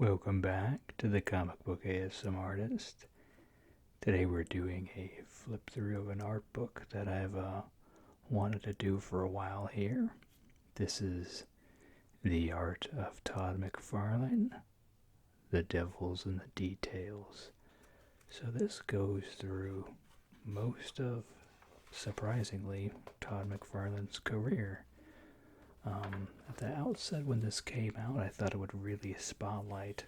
Welcome back to the Comic Book ASM Artist. Today we're doing a flip through of an art book that I've wanted to do for a while here. This is the art of Todd McFarlane, The Devils in the Details. So this goes through most of, surprisingly, Todd McFarlane's career. At the outset when this came out, I thought it would really spotlight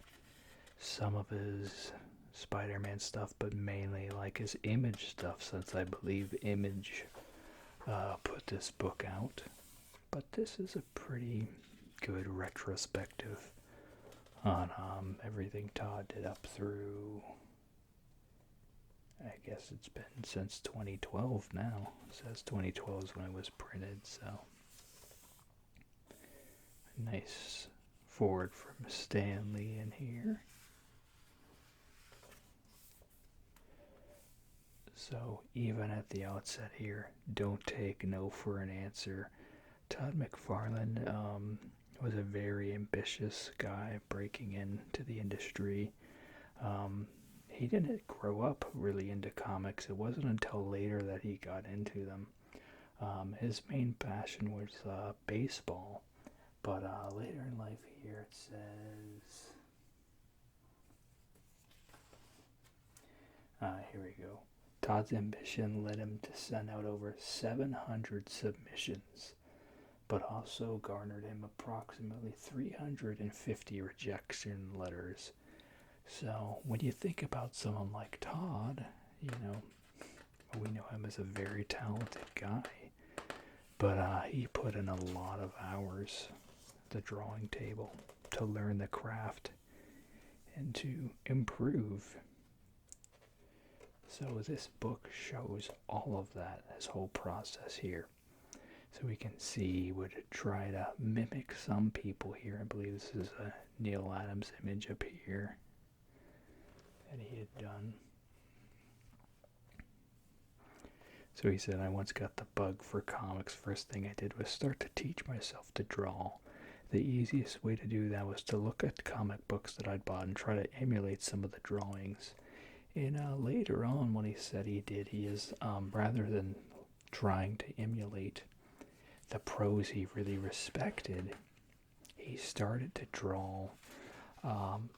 some of his Spider-Man stuff, but mainly like his Image stuff, since I believe Image put this book out. But this is a pretty good retrospective on everything Todd did up through, I guess it's been since 2012 now. It says 2012 is when it was printed, so nice forward from Stan Lee in here. So even at the outset here, don't take no for an answer. Todd McFarlane was a very ambitious guy breaking into the industry. He didn't grow up really into comics. It wasn't until later that he got into them. His main passion was baseball. But later in life here it says, here we go. Todd's ambition led him to send out over 700 submissions, but also garnered him approximately 350 rejection letters. So when you think about someone like Todd, we know him as a very talented guy, but he put in a lot of hours the drawing table to learn the craft and to improve. So this book shows all of that, his whole process here. So we can see he would try to mimic some people here. I believe this is a Neal Adams image up here that he had done. So he said, I once got the bug for comics. First thing I did was start to teach myself to draw. The easiest way to do that was to look at comic books that I'd bought and try to emulate some of the drawings. And later on, when he said he did, he is, rather than trying to emulate the pros he really respected, he started to draw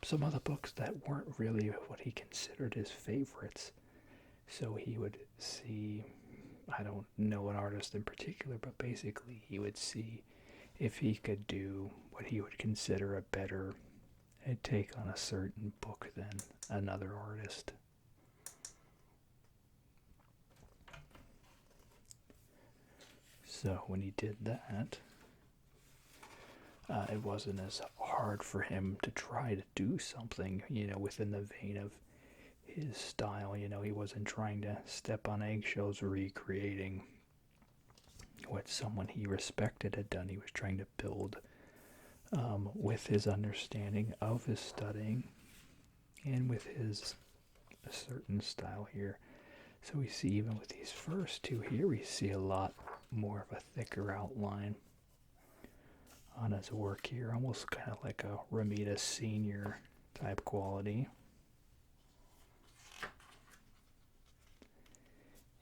some of the books that weren't really what he considered his favorites. So he would see, I don't know an artist in particular, but basically he would see if he could do what he would consider a better take on a certain book than another artist. So when he did that, it wasn't as hard for him to try to do something, within the vein of his style. He wasn't trying to step on eggshells recreating what someone he respected had done. He was trying to build with his understanding of his studying and with his certain style here. So we see even with these first two here, we see a lot more of a thicker outline on his work here, almost kind of like a Romita Sr. type quality.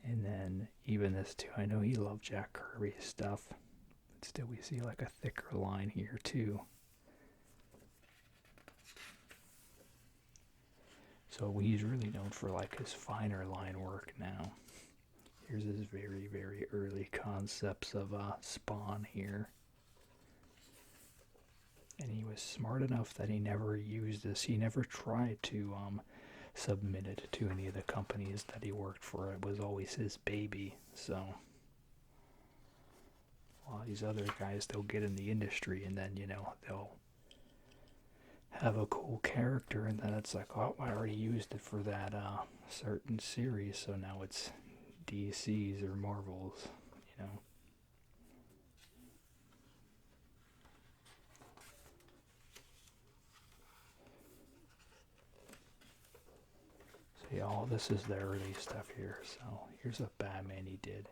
And then even this too, I know he loved Jack Kirby stuff, but still we see like a thicker line here too. So he's really known for like his finer line work now. Here's his very, very early concepts of Spawn here. And he was smart enough that he never used this. He never tried to submit it to any of the companies that he worked for. It was always his baby. So while these other guys, they'll get in the industry and then, they'll have a cool character and then it's like, oh, I already used it for that certain series, so now it's DC's or Marvel's, So yeah, all this is the early stuff here. So here's a Batman he did.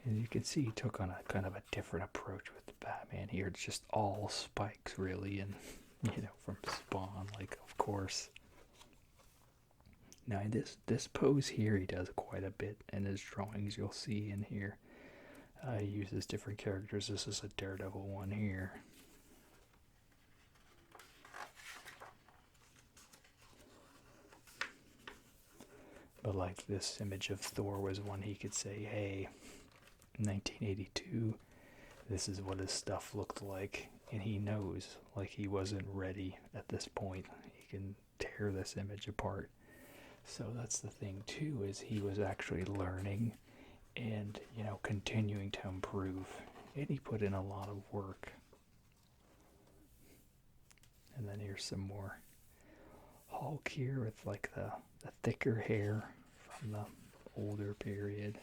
And you can see he took on a kind of a different approach with the Batman here. It's just all spikes really, and from Spawn, like course. Now this pose here he does quite a bit in his drawings. You'll see in here. He uses different characters. This is a Daredevil one here. But like this image of Thor was one he could say, hey, 1982, this is what his stuff looked like. And he knows, like, he wasn't ready at this point. He can tear this image apart. So that's the thing too, is he was actually learning and, you know, continuing to improve. And he put in a lot of work. And then here's some more Hulk here with like the thicker hair from the older period.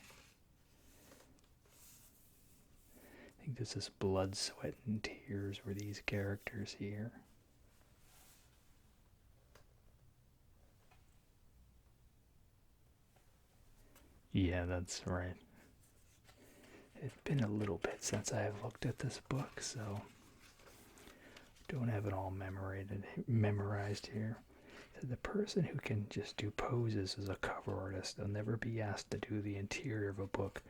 I think this is Blood, Sweat, and Tears were these characters here. Yeah, that's right. It's been a little bit since I have looked at this book, so don't have it all memorized here. So the person who can just do poses as a cover artist, they'll never be asked to do the interior of a book.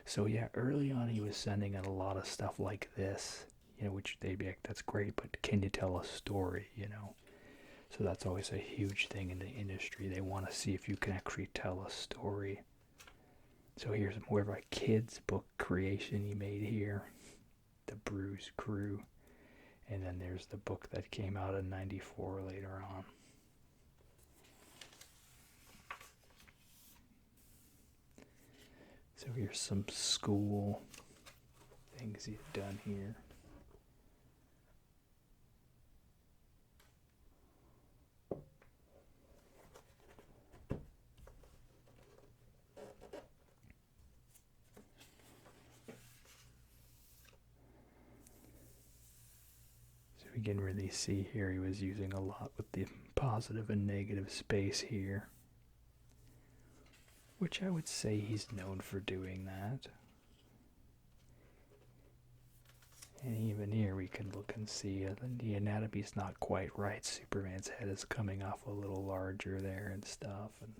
So yeah, early on he was sending out a lot of stuff like this, you know, which they'd be like, that's great, but can you tell a story, you know? So that's always a huge thing in the industry. They want to see if you can actually tell a story. So here's more of a kid's book creation he made here, The Bruise Crew. And then there's the book that came out in '94 later on. So here's some school things he's done here. So we can really see here he was using a lot with the positive and negative space here, which I would say he's known for doing that. And even here we can look and see the anatomy's not quite right. Superman's head is coming off a little larger there and stuff. And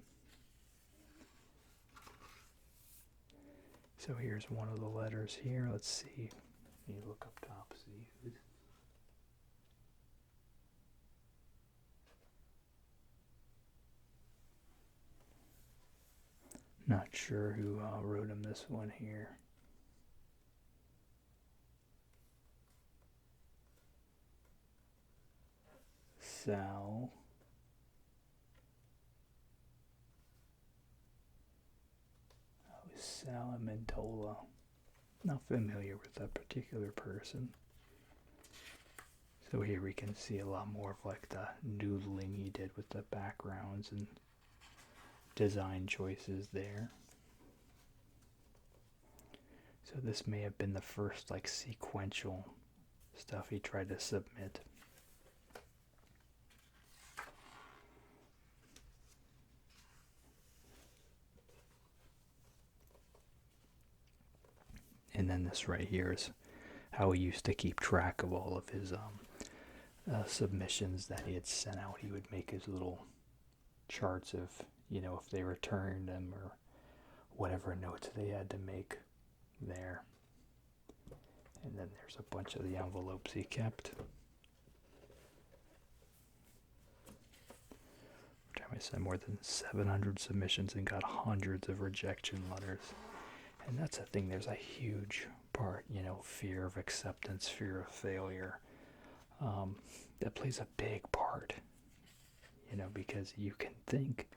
so here's one of the letters here. Let's see. Let me look up top, see who's. Not sure who wrote him this one here. Sal. Sal Amendola. Not familiar with that particular person. So here we can see a lot more of like the noodling he did with the backgrounds and design choices there. So this may have been the first like sequential stuff he tried to submit. And then this right here is how he used to keep track of all of his submissions that he had sent out. He would make his little charts of, you know, if they returned them or whatever notes they had to make there. And then there's a bunch of the envelopes he kept. I sent more than 700 submissions and got hundreds of rejection letters. And that's the thing, there's a huge part, you know, fear of acceptance, fear of failure. That plays a big part, you know, because you can think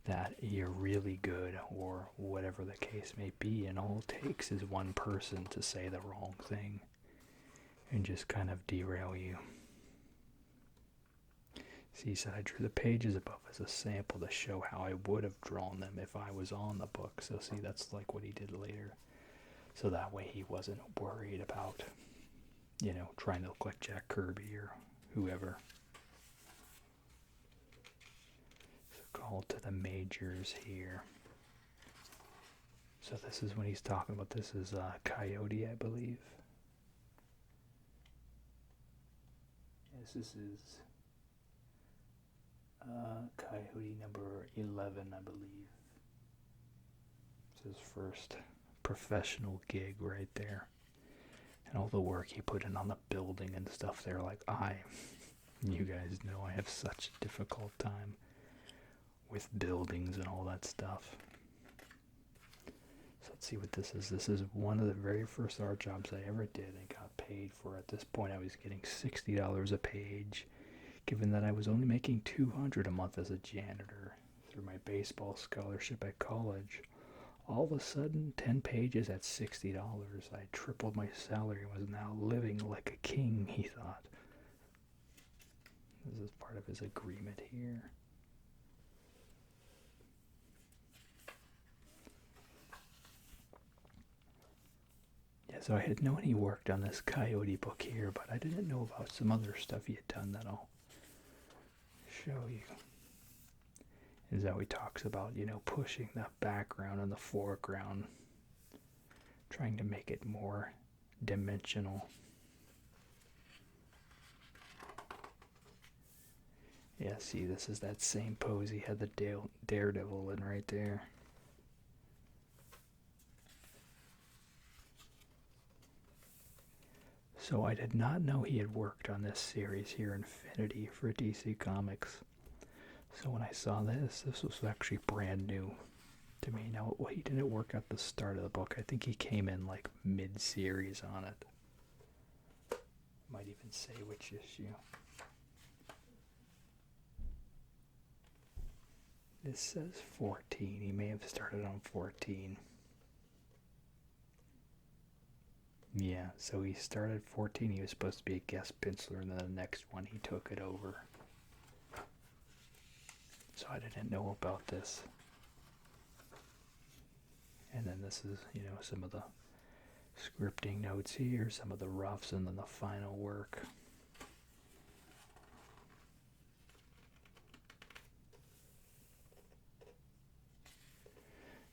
that you're really good or whatever the case may be, and all it takes is one person to say the wrong thing and just kind of derail you. See, he said I drew the pages above as a sample to show how I would have drawn them if I was on the book. So see, that's like what he did later. So that way he wasn't worried about, you know, trying to look like Jack Kirby or whoever. So call to the majors here. So this is when he's talking about, this is Coyote, I believe. Yes, this is Coyote number 11, I believe. It's his first professional gig right there. And all the work he put in on the building and stuff there, like you guys know I have such a difficult time with buildings and all that stuff. So let's see what this is. This is one of the very first art jobs I ever did and got paid for. At this point I was getting $60 a page, given that I was only making $200 a month as a janitor through my baseball scholarship at college. All of a sudden, 10 pages at $60. I tripled my salary and was now living like a king, he thought. This is part of his agreement here. Yeah, so I had known he worked on this Coyote book here, but I didn't know about some other stuff he had done that I'll show you. Is how he talks about, pushing the background and the foreground, trying to make it more dimensional. Yeah, see, this is that same pose he had the Daredevil in right there. So I did not know he had worked on this series here, Infinity, for DC Comics. So when I saw this was actually brand new to me. Now, he didn't work at the start of the book. I think he came in like mid-series on it. Might even say which issue. This says 14. He may have started on 14. Yeah, so he started 14. He was supposed to be a guest penciler, and then the next one he took it over. So I didn't know about this. And then this is, some of the scripting notes here, some of the roughs, and then the final work.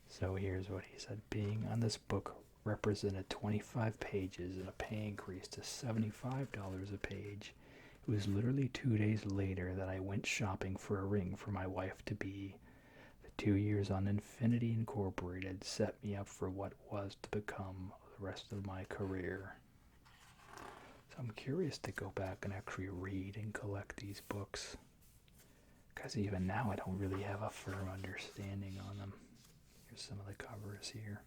So here's what he said. Being on this book represented 25 pages and a pay increase to $75 a page. It was literally 2 days later that I went shopping for a ring for my wife-to-be. The 2 years on Infinity Incorporated set me up for what was to become the rest of my career. So I'm curious to go back and actually read and collect these books, because even now I don't really have a firm understanding on them. Here's some of the covers here.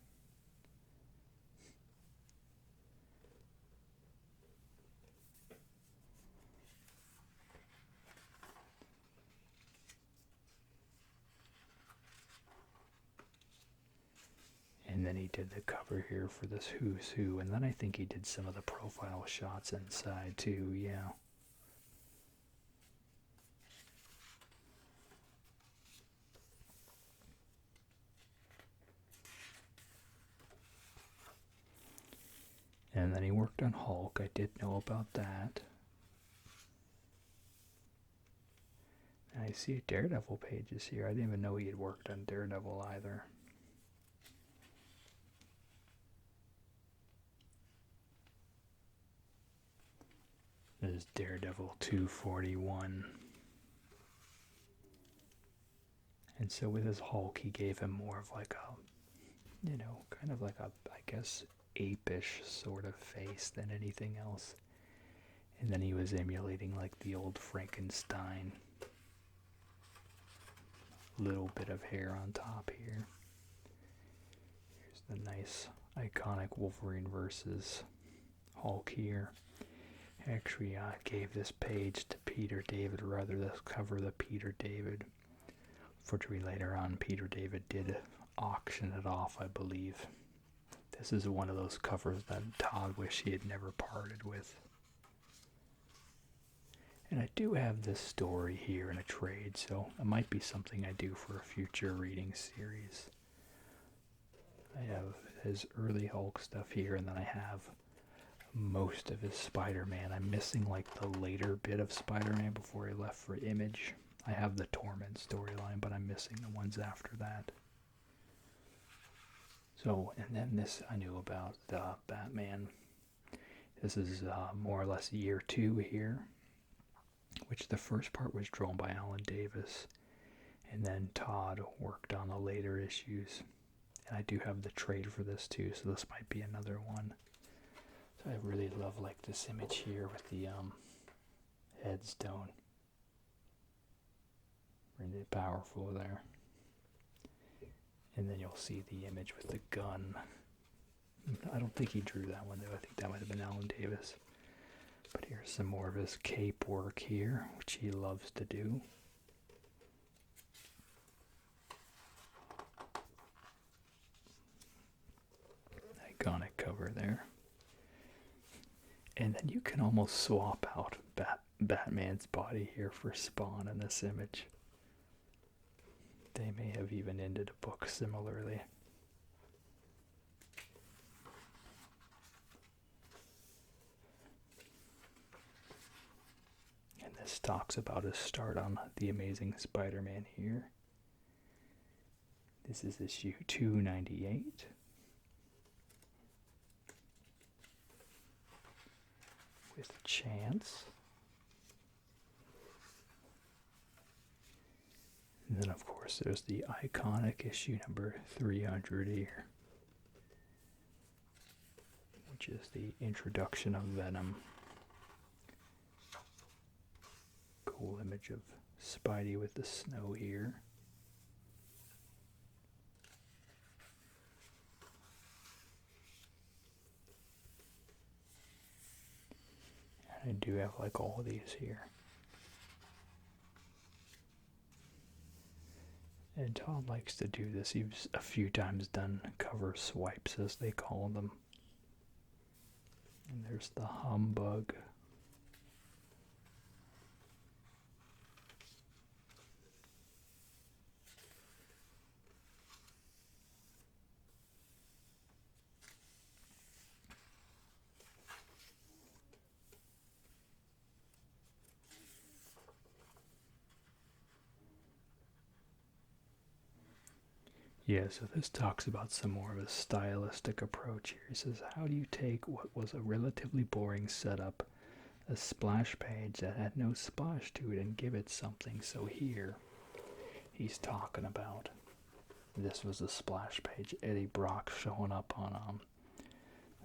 And then he did the cover here for this Who's Who, and then I think he did some of the profile shots inside too, yeah. And then he worked on Hulk. I did know about that. And I see Daredevil pages here. I didn't even know he had worked on Daredevil either. This is Daredevil 241. And so with his Hulk, he gave him more of like a, kind of like a, I guess, ape-ish sort of face than anything else. And then he was emulating like the old Frankenstein. Little bit of hair on top here. Here's the nice iconic Wolverine versus Hulk here. I actually gave this page to Peter David, or rather this cover to Peter David. Fortunately, later on, Peter David did auction it off, I believe. This is one of those covers that Todd wished he had never parted with. And I do have this story here in a trade, so it might be something I do for a future reading series. I have his early Hulk stuff here, and then I have most of his Spider-Man. I'm missing like the later bit of Spider-Man before he left for Image. I have the Torment storyline, but I'm missing the ones after that. So, and then this I knew about the Batman. This is more or less year 2 here, which the first part was drawn by Alan Davis. And then Todd worked on the later issues. And I do have the trade for this too, so this might be another one. So I really love like this image here with the headstone. Really powerful there. And then you'll see the image with the gun. I don't think he drew that one though. I think that might have been Alan Davis. But here's some more of his cape work here, which he loves to do. Iconic cover there. And then you can almost swap out Batman's body here for Spawn in this image. They may have even ended a book similarly. And this talks about his start on The Amazing Spider-Man here. This is issue 298. With Chance. And then, of course, there's the iconic issue number 300 here, which is the introduction of Venom. Cool image of Spidey with the snow here. I do have like all of these here. And Todd likes to do this. He's a few times done cover swipes, as they call them. And there's the Humbug. Yeah, so this talks about some more of a stylistic approach here. He says, how do you take what was a relatively boring setup, a splash page that had no splash to it, and give it something? So here, he's talking about, this was a splash page, Eddie Brock showing up on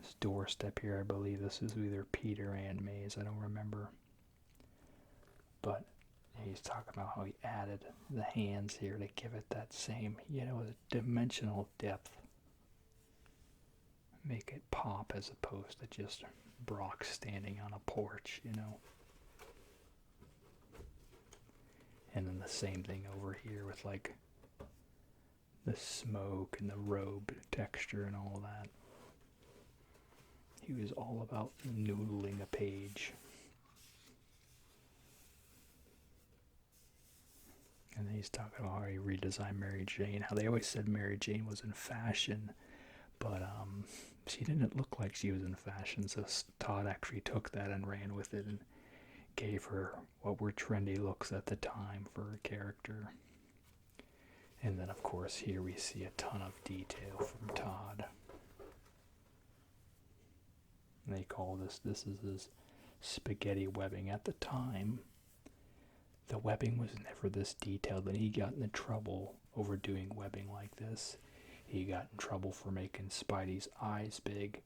this doorstep here. I believe this is either Peter and Mays, I don't remember. But he's talking about how he added the hands here to give it that same, dimensional depth. Make it pop as opposed to just Brock standing on a porch, And then the same thing over here with like the smoke and the robe texture and all that. He was all about noodling a page. And then he's talking about how he redesigned Mary Jane, how they always said Mary Jane was in fashion, but she didn't look like she was in fashion, so Todd actually took that and ran with it and gave her what were trendy looks at the time for her character. And then, of course, here we see a ton of detail from Todd. And they call this is his spaghetti webbing. At the time, the webbing was never this detailed, and he got into trouble over doing webbing like this. He got in trouble for making Spidey's eyes big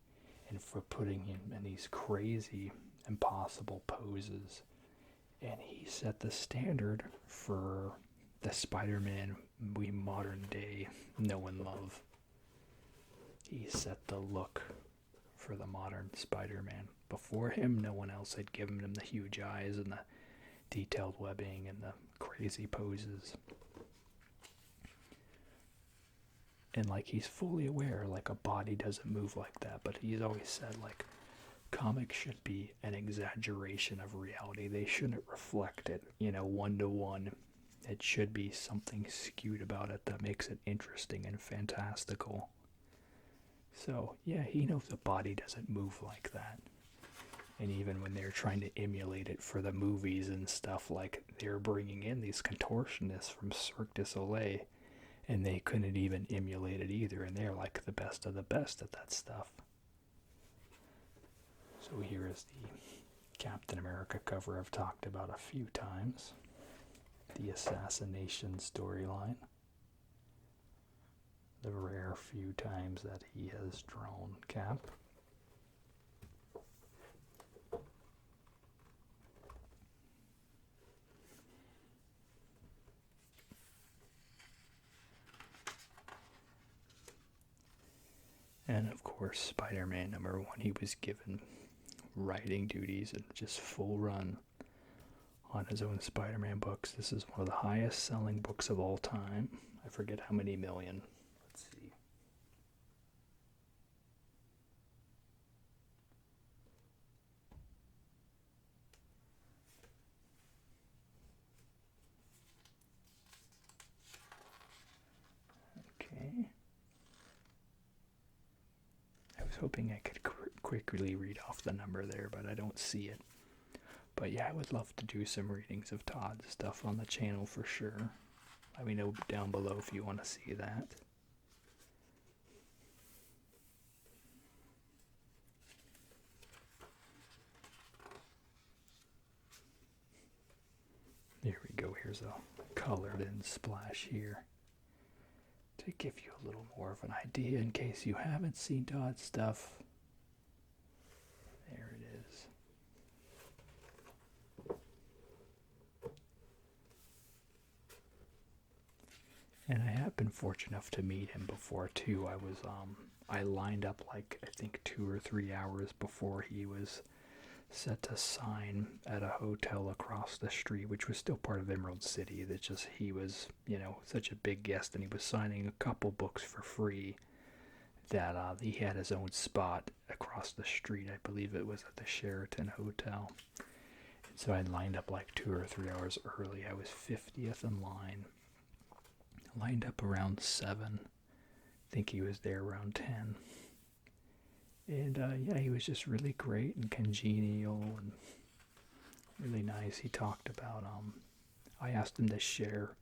and for putting him in these crazy, impossible poses. And he set the standard for the Spider-Man we modern day know and love. He set the look for the modern Spider-Man. Before him, no one else had given him the huge eyes and the detailed webbing and the crazy poses. And like, he's fully aware, like, a body doesn't move like that, but he's always said, like, comics should be an exaggeration of reality. They shouldn't reflect it, one to one. It should be something skewed about it that makes it interesting and fantastical. So, yeah, he knows the body doesn't move like that. And even when they're trying to emulate it for the movies and stuff, like, they're bringing in these contortionists from Cirque du Soleil, and they couldn't even emulate it either, and they're like the best of the best at that stuff. So here is the Captain America cover I've talked about a few times. the assassination storyline. The rare few times that he has drawn Cap. And of course, Spider-Man #1, he was given writing duties and just full run on his own Spider-Man books. This is one of the highest selling books of all time. I forget how many million. Let's see. Okay. I was hoping I could quickly read off the number there, but I don't see it. But yeah, I would love to do some readings of Todd's stuff on the channel for sure. Let me know down below if you want to see that. Here we go. Here's a colored in splash here to give you a little more of an idea in case you haven't seen Todd's stuff. There it is. And I have been fortunate enough to meet him before too. I lined up like I think 2 or 3 hours before he was set to sign at a hotel across the street, which was still part of Emerald City. That just he was, such a big guest, and he was signing a couple books for free. That he had his own spot across the street. I believe it was at the Sheraton Hotel. And so I lined up like 2 or 3 hours early. I was 50th in line. Lined up around 7. I think he was there around 10. And yeah, he was just really great and congenial and really nice. He talked about, I asked him to share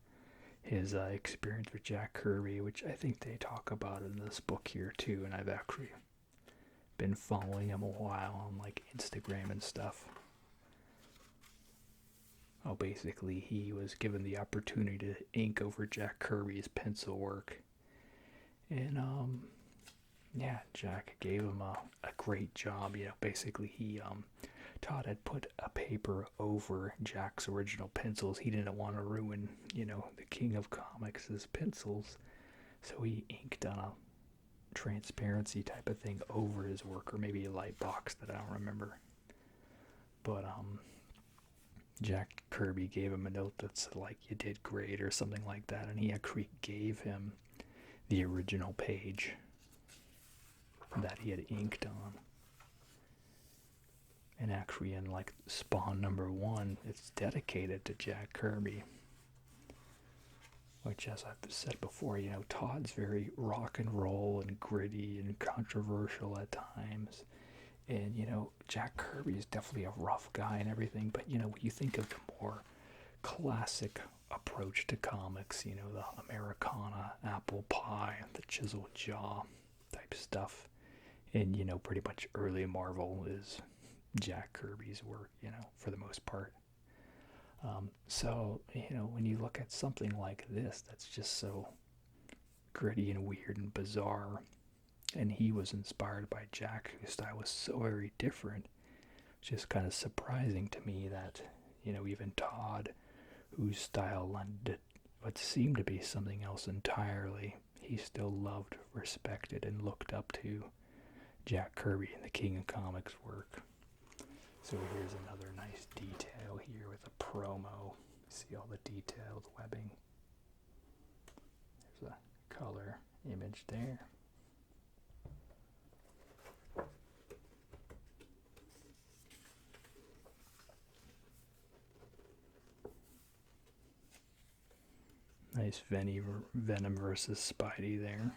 his experience with Jack Kirby, which I think they talk about in this book here too. And I've actually been following him a while on like Instagram and stuff. Oh, basically, he was given the opportunity to ink over Jack Kirby's pencil work. And, yeah, Jack gave him a great job. Basically, Todd had put a paper over Jack's original pencils. He didn't want to ruin, the king of comics' pencils. So he inked on a transparency type of thing over his work, or maybe a light box that I don't remember. But, Jack Kirby gave him a note that said, like, you did great or something like that, and he actually gave him the original page that he had inked on. And actually in, like, Spawn #1, it's dedicated to Jack Kirby. Which, as I've said before, Todd's very rock and roll and gritty and controversial at times. And, Jack Kirby is definitely a rough guy and everything, but, when you think of the more classic approach to comics, the Americana, apple pie, the chiseled jaw type stuff, and, pretty much early Marvel is Jack Kirby's work, for the most part. So, when you look at something like this, that's just so gritty and weird and bizarre, and he was inspired by Jack, whose style was so very different. It's just kind of surprising to me that, even Todd, whose style lended what seemed to be something else entirely, he still loved, respected, and looked up to Jack Kirby and the King of Comics work. So here's another nice detail here with a promo. See all the detailed webbing. There's a color image there. Nice Venom versus Spidey there.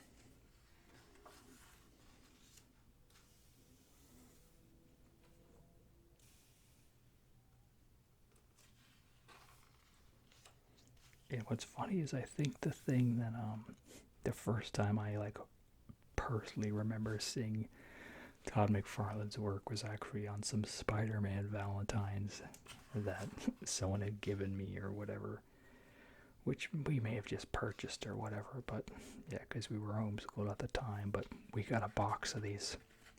And what's funny is I think the thing that the first time I personally remember seeing Todd McFarlane's work was actually on some Spider-Man Valentines that someone had given me or whatever. which we may have just purchased or whatever, but yeah, because we were homeschooled at the time. But we got a box of these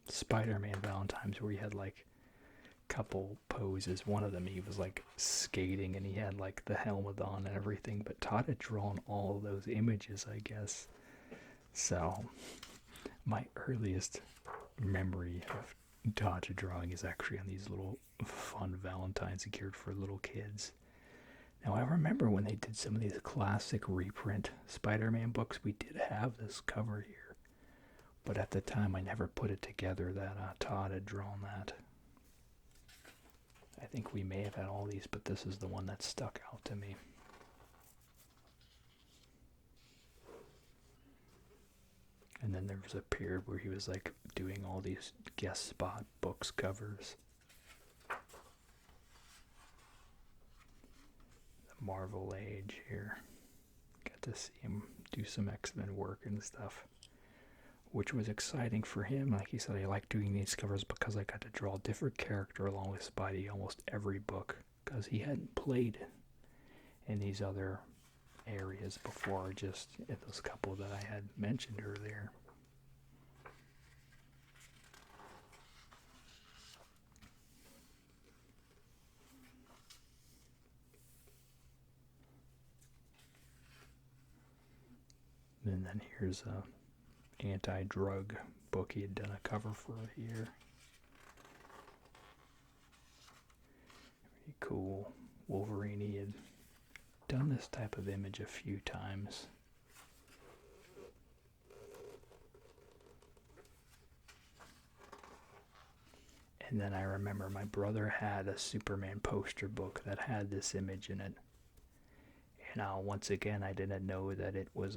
Spider-Man Valentines where he had like a couple poses. One of them he was like skating and he had like the helmet on and everything, but Todd had drawn all of those images, I guess. So my earliest memory of Todd's drawing is actually on these little fun Valentines geared for little kids. Now, I remember when they did some of these classic reprint Spider-Man books, we did have this cover here. But at the time, I never put it together that Todd had drawn that. I think we may have had all these, but this is the one that stuck out to me. And then there was a period where he was like doing all these guest spot books covers. Marvel Age here. Got to see him do some X-Men work and stuff, which was exciting for him. Like he said, I like doing these covers because I got to draw a different character along with Spidey almost every book, because he hadn't played in these other areas before, just in those couple that I had mentioned earlier. And then here's a anti-drug book he had done a cover for here. Very cool. Wolverine, he had done this type of image a few times. And then I remember my brother had a Superman poster book that had this image in it. And once again, I didn't know that it was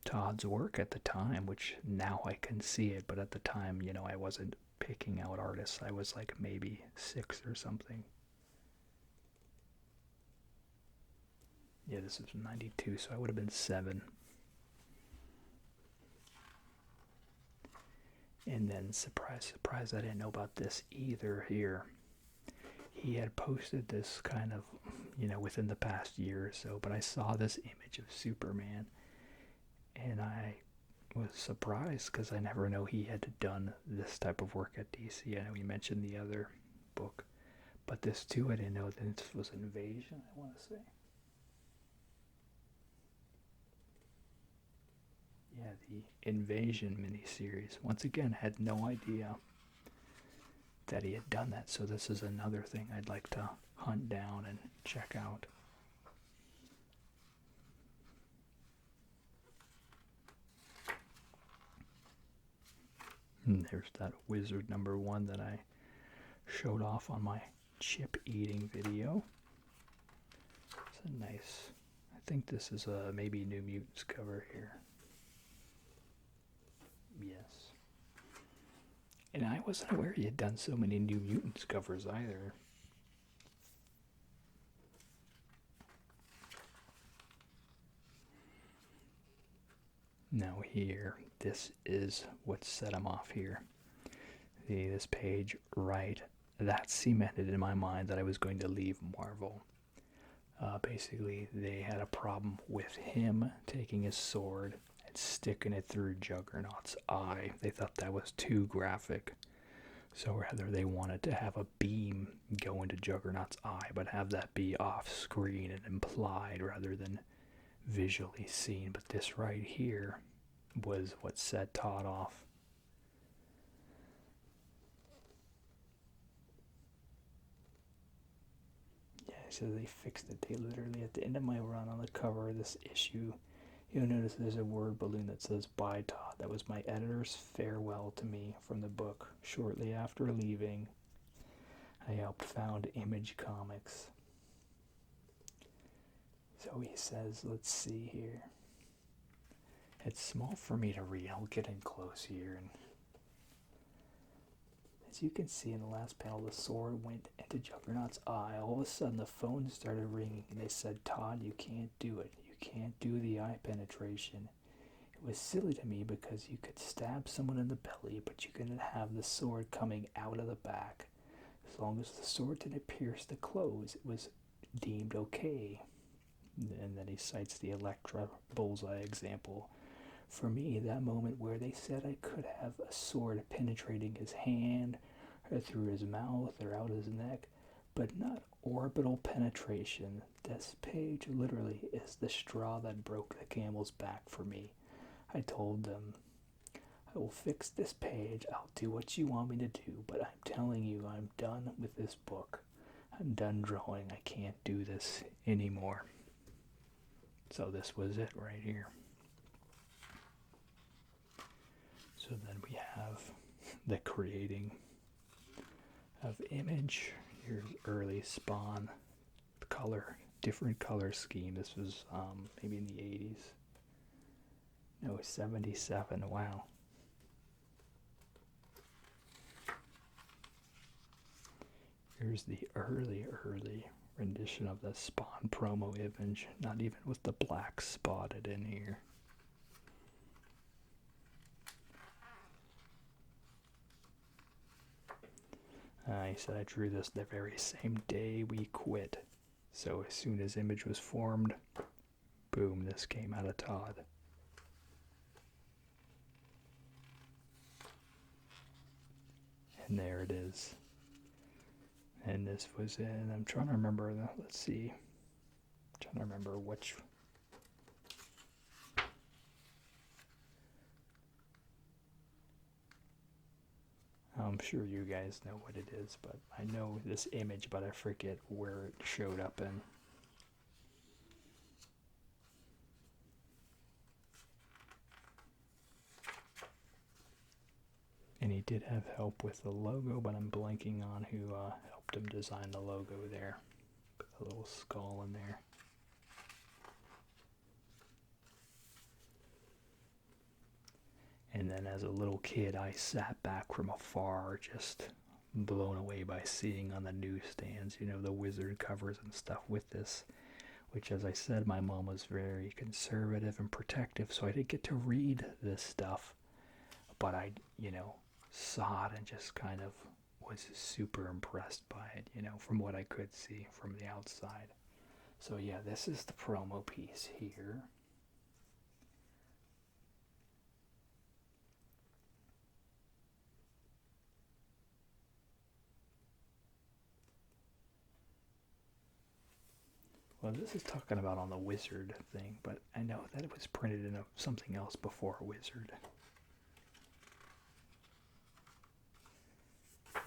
Todd's work at the time, which now I can see it, but at the time, I wasn't picking out artists. I was like maybe 6 or something. Yeah, this is 92, so I would have been 7. And then, surprise, surprise, I didn't know about this either here. He had posted this kind of, within the past year or so, but I saw this image of Superman, and I was surprised because I never know he had done this type of work at DC. I know he mentioned the other book, but this too, I didn't know that this was Invasion, I want to say. Yeah, the Invasion miniseries. Once again, had no idea that he had done that, so this is another thing I'd like to hunt down and check out. And there's that Wizard #1 that I showed off on my chip eating video. It's a nice, I think this is a maybe New Mutants cover here. Yes. And I wasn't aware he had done so many New Mutants covers either. Now here, this is what set him off here. This page, right, that cemented in my mind that I was going to leave Marvel. Basically, they had a problem with him taking his sword and sticking it through Juggernaut's eye. They thought that was too graphic. So rather, they wanted to have a beam go into Juggernaut's eye, but have that be off screen and implied rather than visually seen. But this right here was what set Todd off. Yeah, so they fixed it. They literally, at the end of my run on the cover of this issue, you'll notice there's a word balloon that says "Bye, Todd." That was my editor's farewell to me from the book. Shortly after leaving, I helped found Image Comics. So he says, let's see here. It's small for me to read. I'll get in close here. And as you can see in the last panel, the sword went into Juggernaut's eye. All of a sudden, the phone started ringing, and they said, "Todd, you can't do it. You can't do the eye penetration." It was silly to me because you could stab someone in the belly, but you couldn't have the sword coming out of the back. As long as the sword didn't pierce the clothes, it was deemed okay. And then he cites the Electra bullseye example. For me, that moment where they said I could have a sword penetrating his hand, or through his mouth, or out his neck, but not orbital penetration. This page literally is the straw that broke the camel's back for me. I told them, I will fix this page, I'll do what you want me to do, but I'm telling you, I'm done with this book. I'm done drawing, I can't do this anymore. So this was it right here. So then we have the creating of image. Here's early Spawn color, different color scheme. This was maybe in the 80s. No, 77. Wow. Here's the early rendition of the Spawn promo image, not even with the black spotted in here. He said, I drew this the very same day we quit. So as soon as image was formed, boom, this came out of Todd. And there it is. And this was in, I'm trying to remember, let's see. I'm trying to remember which. I'm sure you guys know what it is, but I know this image, but I forget where it showed up in. And he did have help with the logo, but I'm blanking on who helped him design the logo there. Put a little skull in there. And then as a little kid, I sat back from afar, just blown away by seeing on the newsstands, the Wizard covers and stuff with this. Which, as I said, my mom was very conservative and protective, so I didn't get to read this stuff. But I, saw it and just kind of was super impressed by it, from what I could see from the outside. So yeah, this is the promo piece here. Well, this is talking about on the Wizard thing, but I know that it was printed in something else before Wizard.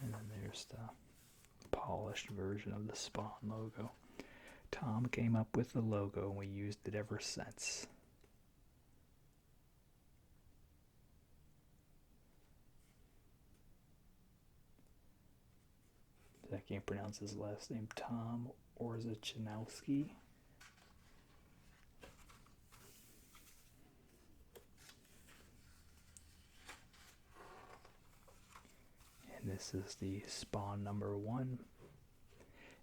And then there's the polished version of the Spawn logo. Tom came up with the logo and we used it ever since. I can't pronounce his last name. Tom Orzechinowski. And this is the Spawn #1.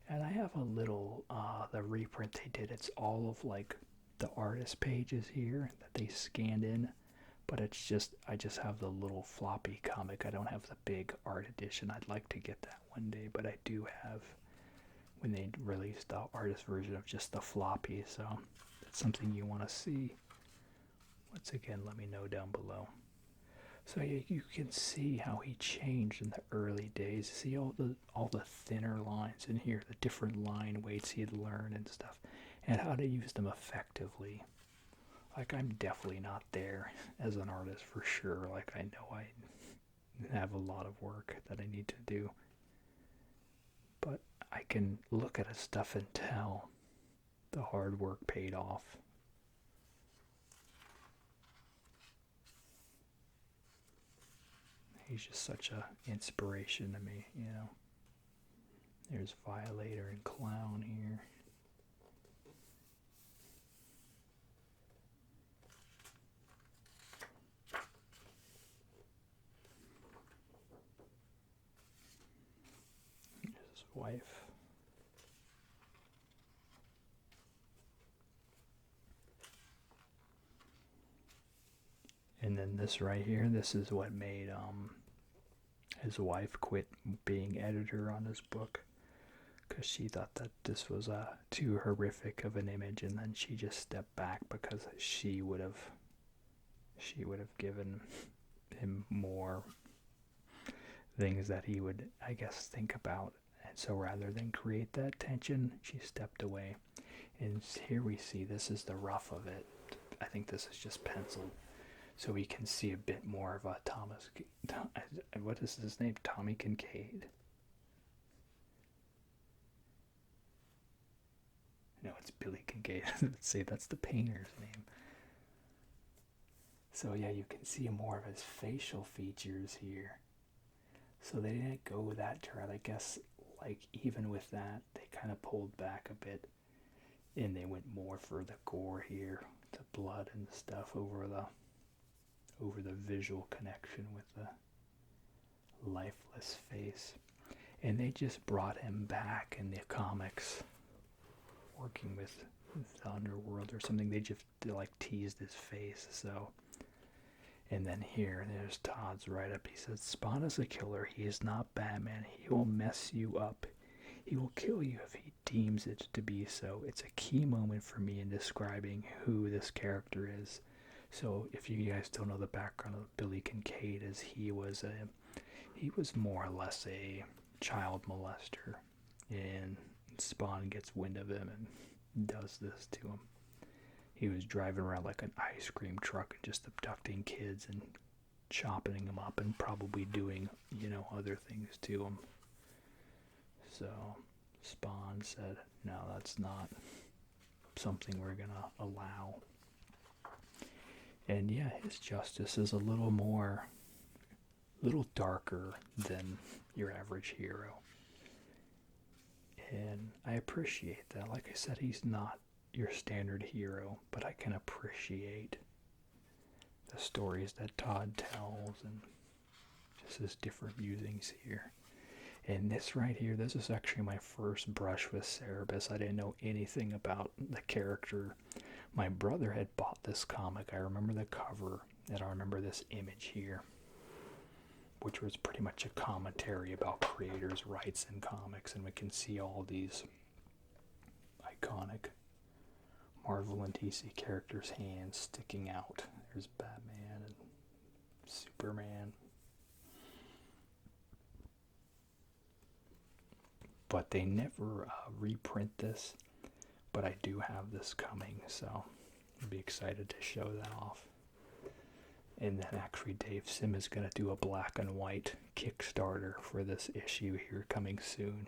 And I have a little, the reprint they did, it's all of like the artist pages here that they scanned in. But it's just, I just have the little floppy comic. I don't have the big art edition. I'd like to get that one day, but I do have, when they released the artist version of just the floppy, so that's something you want to see. Once again, let me know down below. So yeah, you can see how he changed in the early days. See all the thinner lines in here, the different line weights he'd learned and stuff, and how to use them effectively. Like, I'm definitely not there as an artist for sure. Like, I know I have a lot of work that I need to do. But I can look at his stuff and tell the hard work paid off. He's just such an inspiration to me, There's Violator and Clown here. His wife. And then this right here, this is what made his wife quit being editor on his book, because she thought that this was too horrific of an image, and then she just stepped back because she would have given him more things that he would, I guess, think about. And so rather than create that tension, she stepped away. And here we see this is the rough of it. I think this is just penciled, so we can see a bit more of a what is his name? Tommy Kincaid. No, it's Billy Kincaid. Let's see, that's the painter's name. So yeah, you can see more of his facial features here. So they didn't go that route. I guess, like, even with that, they kind of pulled back a bit, and they went more for the gore here, the blood and stuff over the visual connection with the lifeless face. And they just brought him back in the comics, working with the underworld or something. They just like teased his face. So, and then here, there's Todd's write up. He says, Spawn is a killer. He is not Batman. He will mess you up. He will kill you if he deems it to be so. It's a key moment for me in describing who this character is. So if you guys don't know the background of Billy Kincaid, is he was more or less a child molester, and Spawn gets wind of him and does this to him. He was driving around like an ice cream truck and just abducting kids and chopping them up and probably doing, other things to them. So Spawn said, no, that's not something we're going to allow. And yeah, his justice is a little darker than your average hero. And I appreciate that. Like I said, he's not your standard hero, but I can appreciate the stories that Todd tells and just his different musings here. And this right here, this is actually my first brush with Cerebus. I didn't know anything about the character. My brother had bought this comic. I remember the cover, and I remember this image here, which was pretty much a commentary about creators' rights in comics, and we can see all these iconic Marvel and DC characters' hands sticking out. There's Batman and Superman. But they never reprint this, but I do have this coming, so I'll be excited to show that off. And then actually Dave Sim is going to do a black and white Kickstarter for this issue here coming soon.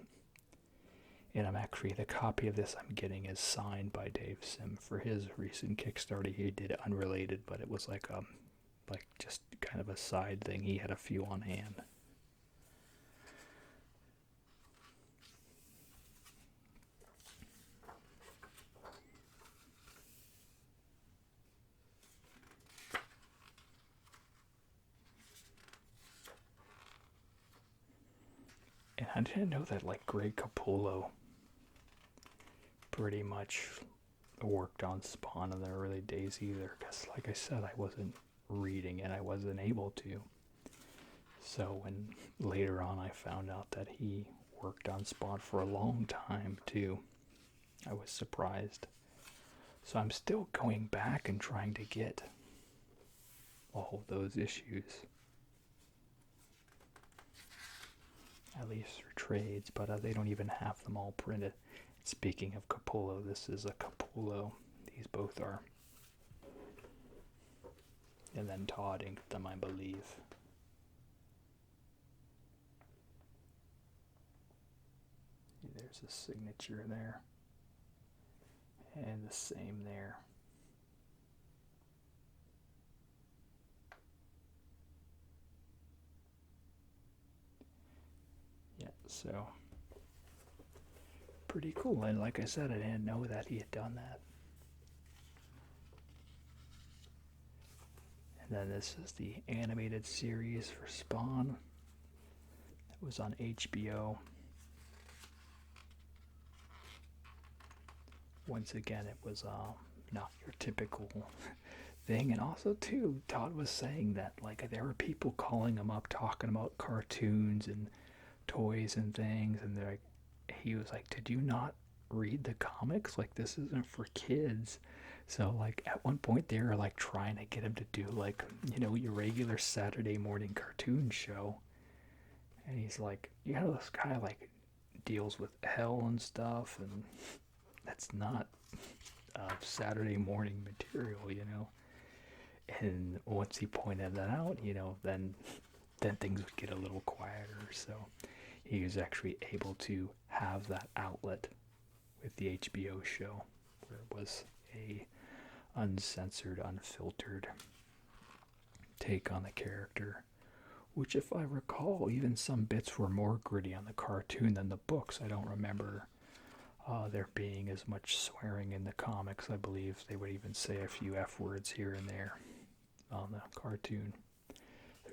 And the copy of this I'm getting is signed by Dave Sim for his recent Kickstarter. He did it unrelated, but it was like just kind of a side thing. He had a few on hand. And I didn't know that Greg Capullo pretty much worked on Spawn in the early days either, because like I said, I wasn't reading and I wasn't able to. So when later on I found out that he worked on Spawn for a long time too, I was surprised. So I'm still going back and trying to get all those issues, at least for trades, but they don't even have them all printed. Speaking of Capullo, this is a Capullo. These both are. And then Todd inked them, I believe. There's a signature there. And the same there. Yeah, so pretty cool. And like I said, I didn't know that he had done that. And then this is the animated series for Spawn. It was on HBO. Once again, it was not your typical thing. And also, too, Todd was saying that there were people calling him up talking about cartoons and toys and things, and he was like, "Did you not read the comics? Like, this isn't for kids." So, like, at one point, they were like trying to get him to do, like, your regular Saturday morning cartoon show. And he's like, this guy, like, deals with hell and stuff, and that's not Saturday morning material. And once he pointed that out, then things would get a little quieter. So he was actually able to have that outlet with the HBO show, where it was a uncensored, unfiltered take on the character. Which, if I recall, even some bits were more gritty on the cartoon than the books. I don't remember there being as much swearing in the comics. I believe they would even say a few F words here and there on the cartoon.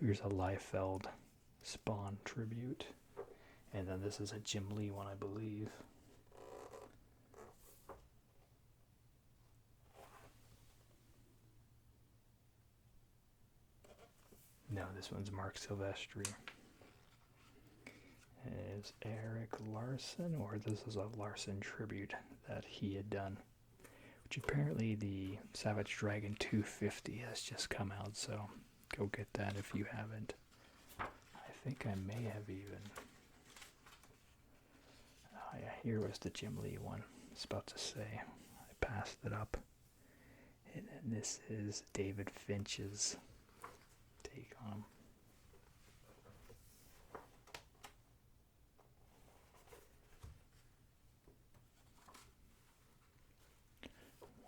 Here's a Liefeld Spawn tribute. And then this is a Jim Lee one, I believe. No, this one's Mark Silvestri. Is Eric Larson, or this is a Larson tribute that he had done, which apparently the Savage Dragon 250 has just come out, so go get that if you haven't. I think I may have even... Oh yeah, here was the Jim Lee one. I was about to say. I passed it up. And then this is David Finch's take on him.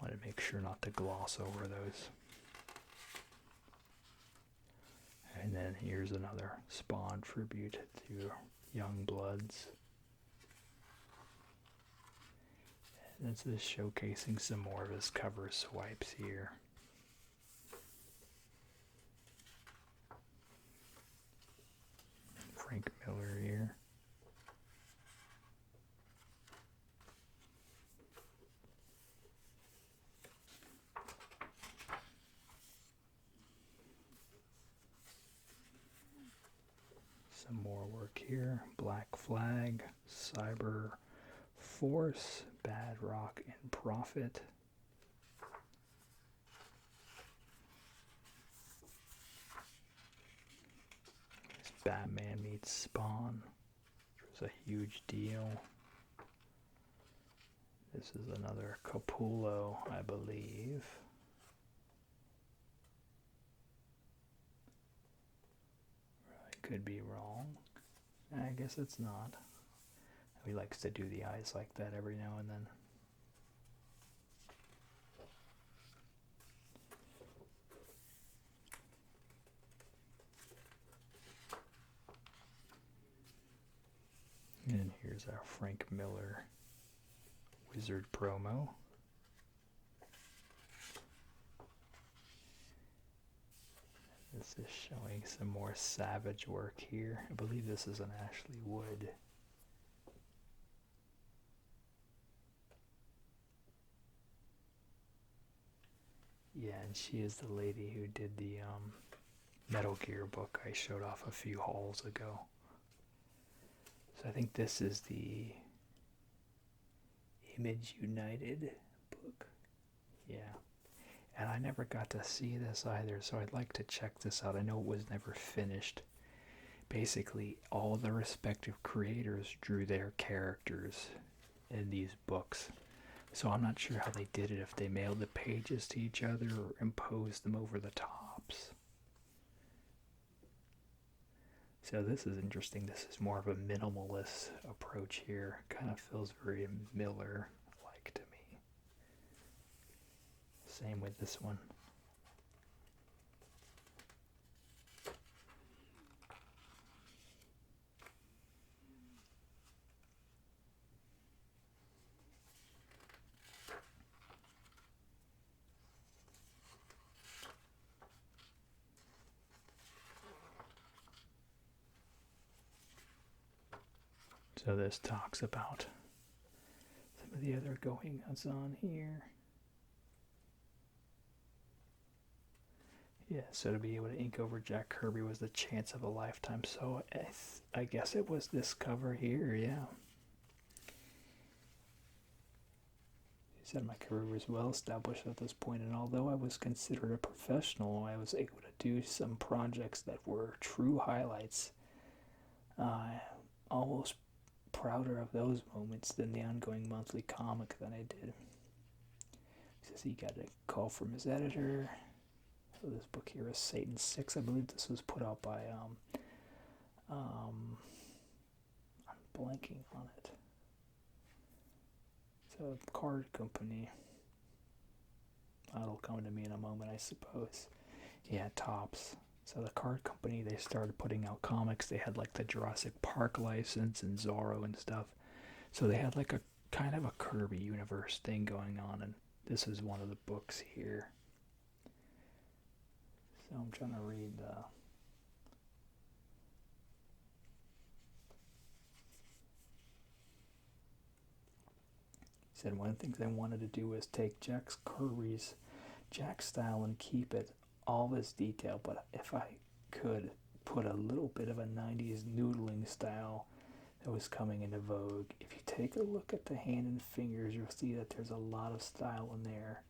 Want to make sure not to gloss over those. And then here's another Spawn tribute to Young Bloods. And this is showcasing some more of his cover swipes here. Frank Miller here. Some more work here. Black Flag, Cyber Force, Bad Rock and Prophet. This Batman meets Spawn, which was a huge deal. This is another Capullo, I believe. I could be wrong. I guess it's not. He likes to do the eyes like that every now and then. And here's our Frank Miller Wizard promo. This is showing some more Savage work here. I believe this is an Ashley Wood. Yeah, and she is the lady who did the Metal Gear book I showed off a few hauls ago. So I think this is the Image United book. Yeah. And I never got to see this either, so I'd like to check this out. I know it was never finished. Basically, all the respective creators drew their characters in these books. So I'm not sure how they did it, if they mailed the pages to each other or imposed them over the tops. So this is interesting. This is more of a minimalist approach here. Kind of feels very Miller-like to me. Same with this one. So this talks about some of the other goings on here. Yeah, so to be able to ink over Jack Kirby was the chance of a lifetime. So I guess it was this cover here, yeah. Said my career was well established at this point, and although I was considered a professional, I was able to do some projects that were true highlights. I'm almost prouder of those moments than the ongoing monthly comic that I did. He says he got a call from his editor. So this book here is Satan 6. I believe this was put out by I'm blanking on it. It's a card company. That'll come to me in a moment, I suppose. Yeah, Topps. So the card company, they started putting out comics. They had like the Jurassic Park license and Zorro and stuff. So they had like a kind of a Kirby universe thing going on, and this is one of the books here. So I'm trying to read He said one of the things I wanted to do was take Jack Kirby's Jack style and keep it all this detail, but if I could put a little bit of a 90s noodling style that was coming into vogue. If you take a look at the hand and fingers, you'll see that there's a lot of style in there,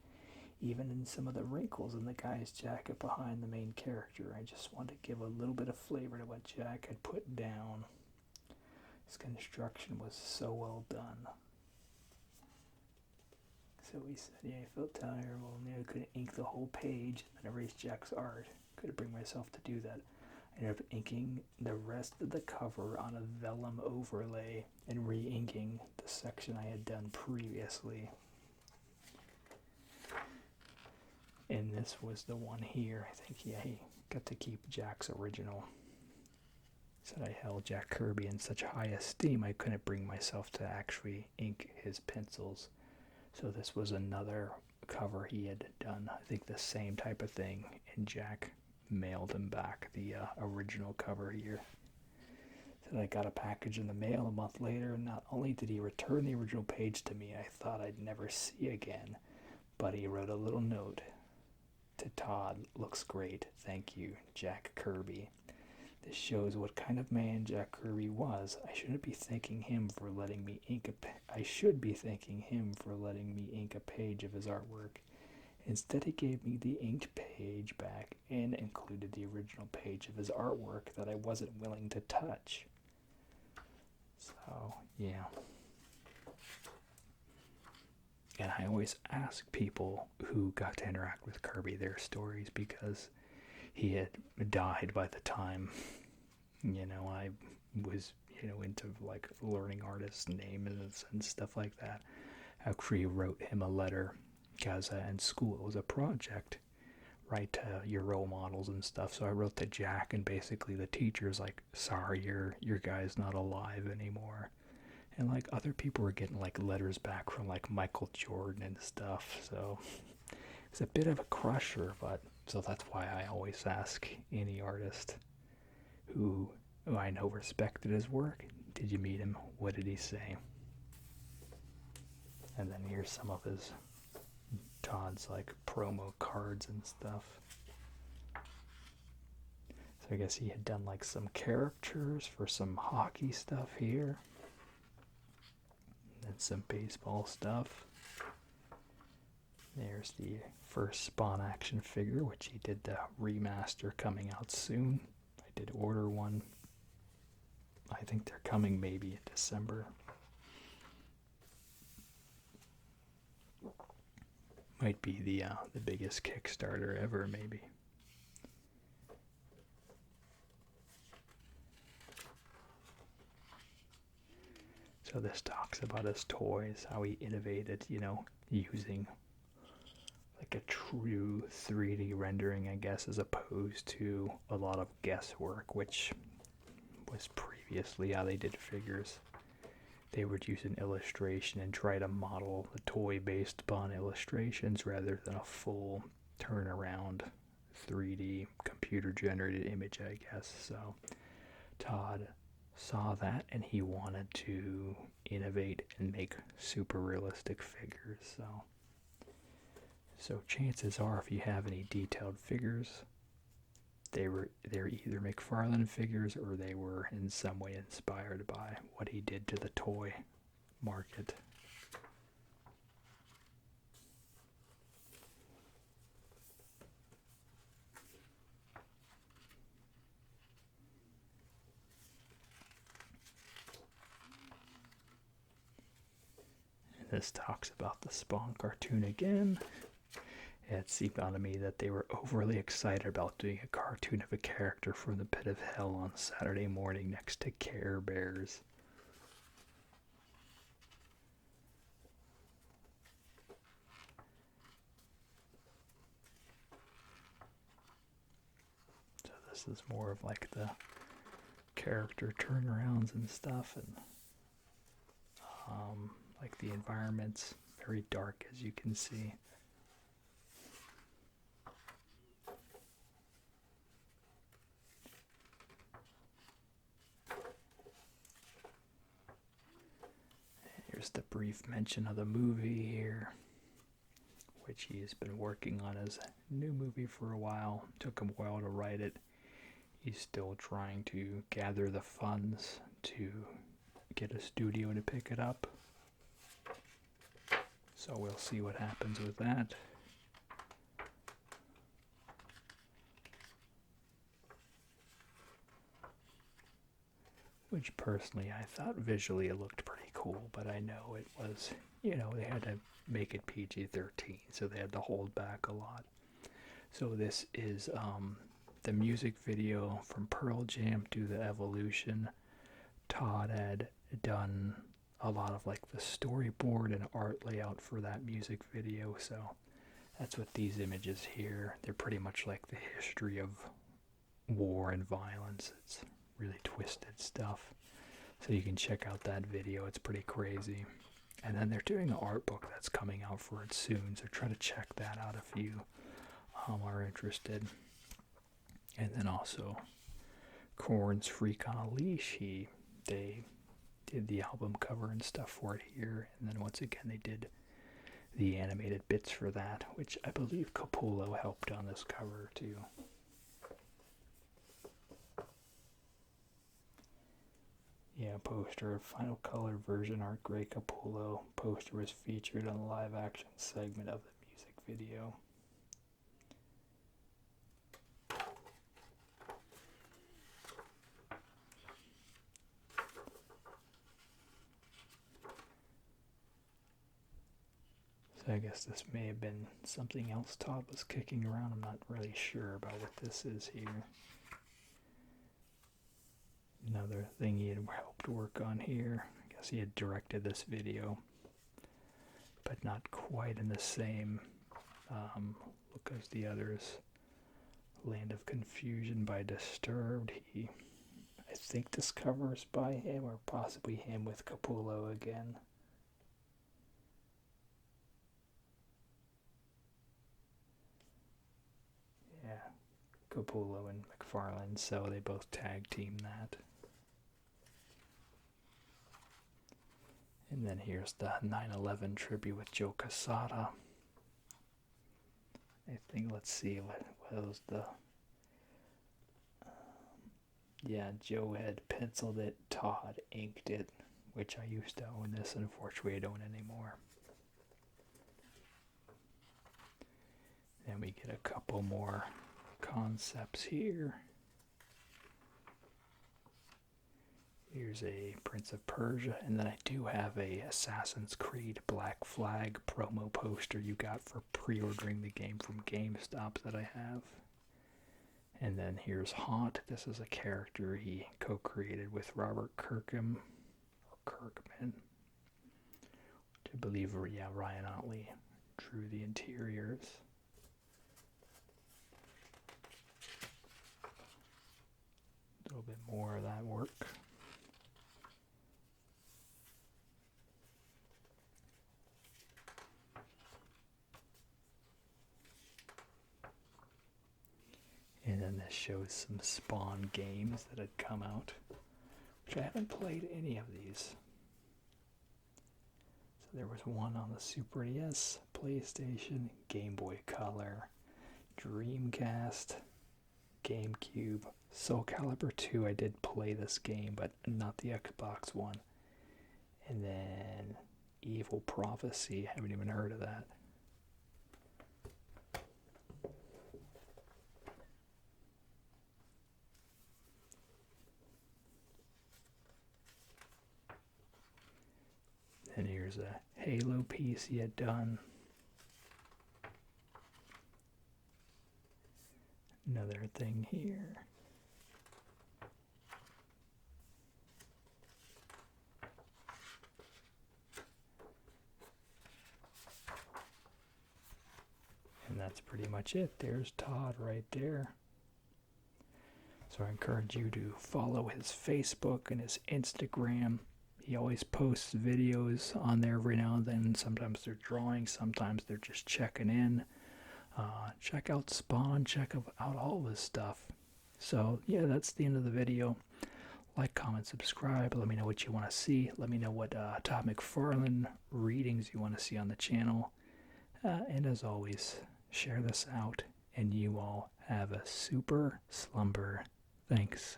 even in some of the wrinkles in the guy's jacket behind the main character. I just wanted to give a little bit of flavor to what Jack had put down. His construction was so well done. So he said, yeah, I felt terrible. I couldn't ink the whole page and then erase Jack's art. Couldn't bring myself to do that. I ended up inking the rest of the cover on a vellum overlay and re-inking the section I had done previously. And this was the one here. I think, yeah, he got to keep Jack's original. Said I held Jack Kirby in such high esteem I couldn't bring myself to actually ink his pencils. So this was another cover he had done, I think the same type of thing, and Jack mailed him back the original cover here. Said I got a package in the mail a month later, and not only did he return the original page to me I thought I'd never see again, but he wrote a little note to Todd, looks great, thank you, Jack Kirby. This shows what kind of man Jack Kirby was. I should be thanking him for letting me ink a page of his artwork. Instead, he gave me the inked page back and included the original page of his artwork that I wasn't willing to touch. So, yeah. And I always ask people who got to interact with Kirby their stories, because he had died by the time, I was, into like learning artists' names and stuff like that. I actually wrote him a letter because in school it was a project, write your role models and stuff. So I wrote to Jack, and basically the teacher's like, sorry, your guy's not alive anymore. And like other people were getting like letters back from like Michael Jordan and stuff. So it's a bit of a crusher, but so that's why I always ask any artist who I know respected his work, did you meet him? What did he say? And then here's some of his Todd's like promo cards and stuff. So I guess he had done like some characters for some hockey stuff here. And some baseball stuff. There's the first Spawn action figure, which he did the remaster coming out soon. I did order one. I think they're coming maybe in December. Might be the biggest Kickstarter ever, maybe. So this talks about his toys, how he innovated, using like a true 3D rendering, I guess, as opposed to a lot of guesswork, which was previously how they did figures. They would use an illustration and try to model the toy based upon illustrations rather than a full turnaround 3D computer generated image, I guess. So Todd saw that and he wanted to innovate and make super realistic figures. So chances are, if you have any detailed figures, they're either McFarlane figures or they were in some way inspired by what he did to the toy market. This talks about the Spawn cartoon again. It seemed to me that they were overly excited about doing a cartoon of a character from the pit of hell on Saturday morning next to Care Bears. So this is more of like the character turnarounds and stuff, and like the environment's very dark, as you can see. Here's the brief mention of the movie here, which he's been working on his new movie for a while. Took him a while to write it. He's still trying to gather the funds to get a studio to pick it up. So we'll see what happens with that. Which personally I thought visually it looked pretty cool, but I know it was, they had to make it PG-13, so they had to hold back a lot. So this is the music video from Pearl Jam to the Evolution. Todd had done a lot of like the storyboard and art layout for that music video, so that's what these images here. They're pretty much like the history of war and violence. It's really twisted stuff. So you can check out that video. It's pretty crazy. And then they're doing an art book that's coming out for it soon, so try to check that out if you are interested. And then also Korn's Freak on a Leash. They did the album cover and stuff for it here, and then once again they did the animated bits for that, which I believe Capullo helped on this cover too. Yeah, poster, final color version, Art Gray Capullo. Poster was featured on the live action segment of the music video. So I guess this may have been something else Todd was kicking around. I'm not really sure about what this is here. Another thing he had helped work on here. I guess he had directed this video, but not quite in the same look as the others. Land of Confusion by Disturbed. I think this cover is by him, or possibly him with Capullo again. Yeah, Capullo and McFarlane, so they both tag team that. And then here's the 9/11 tribute with Joe Quesada. I think, let's see, what was the... yeah, Joe had penciled it, Todd inked it, which I used to own this, unfortunately I don't anymore. Then we get a couple more concepts here. Here's a Prince of Persia, and then I do have a Assassin's Creed Black Flag promo poster you got for pre-ordering the game from GameStop that I have. And then here's Haunt. This is a character he co-created with Robert Kirkman, I believe, yeah, Ryan Otley drew the interiors. A little bit more of that work. And then this shows some Spawn games that had come out, which I haven't played any of these. So there was one on the Super NES, PlayStation, Game Boy Color, Dreamcast, GameCube, Soul Calibur 2. I did play this game, but not the Xbox one. And then Evil Prophecy. I haven't even heard of that. And here's a Halo piece yet done. Another thing here. And that's pretty much it. There's Todd right there. So I encourage you to follow his Facebook and his Instagram. He always posts videos on there every now and then. Sometimes they're drawing, sometimes they're just checking in. Check out Spawn, check out all this stuff. So yeah, that's the end of the video. Like, comment, subscribe. Let me know what you want to see. Let me know what Todd McFarlane readings you want to see on the channel. And as always, share this out, and you all have a super slumber. Thanks.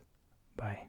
Bye.